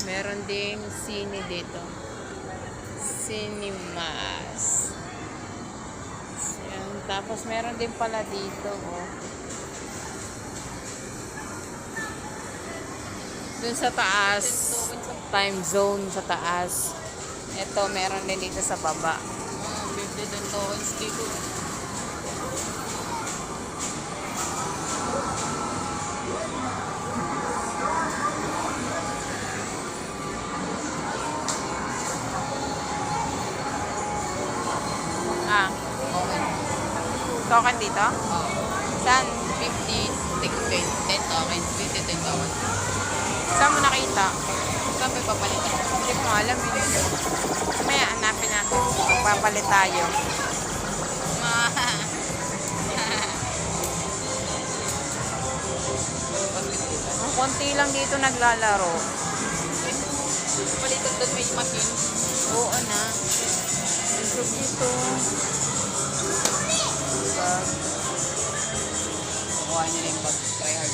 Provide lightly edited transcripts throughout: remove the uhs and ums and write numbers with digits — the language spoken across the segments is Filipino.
Meron ding sine dito. Cinemas. Yan. Tapos meron din pala dito, oh. Dun sa taas, time zone sa taas. Ito, meron din dito sa baba. Bibili din tokens dito. Ah, Okay. token dito? Saan? 50, 10 tokens. 50, 10 tokens. Saan mo nakita? Saan ba papalitan? Hindi ko alam eh. Mamaya, hanapin natin. Magpapalit tayo. Ang konti lang dito naglalaro. Palitan doon may machine. Oo na. Ito dito. Bag. Kukuha niya na yung bag. Try hard.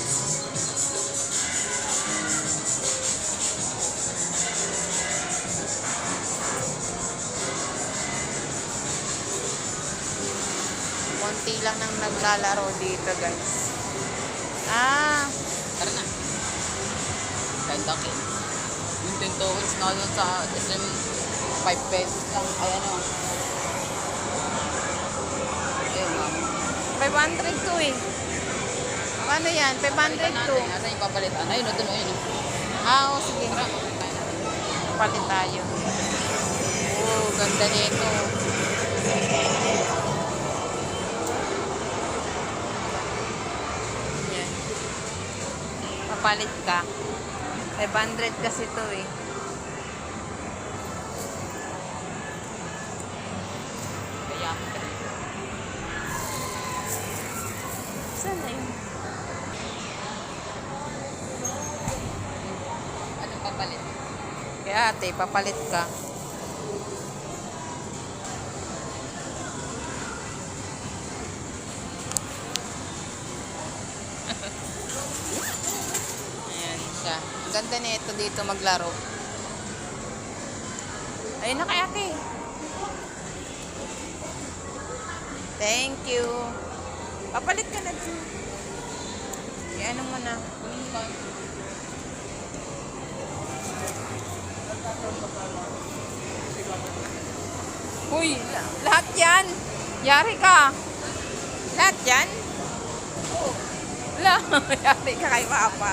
Konti lang nang naglalaro dito, guys. Ah, Tara na. Kahit laki. Yung 10 tokens na doon sa SM 5 pesos lang. Ay ano. Ayun lang. 500 to eh. Ano yan? 500 to. Nasaan yung papalitan? Ayun o, doon o, yun o. Ah, oh, sige. Tara, papalitan natin. Palit tayo. Oh, ganda nito. Yan. Papalit ka. 500 kasi to eh. Kaya, Saan na yun? anong papalit? Kaya ate, papalit ka. Ayan siya. Ang ganda nito dito maglaro. Ayun na kay ate. Thank you. Papalit ka na dun. Ano mo na. Kunin ba? Uy, lahat yan. Yari ka. Lahat yan? Wala. Yari ka kay Papa.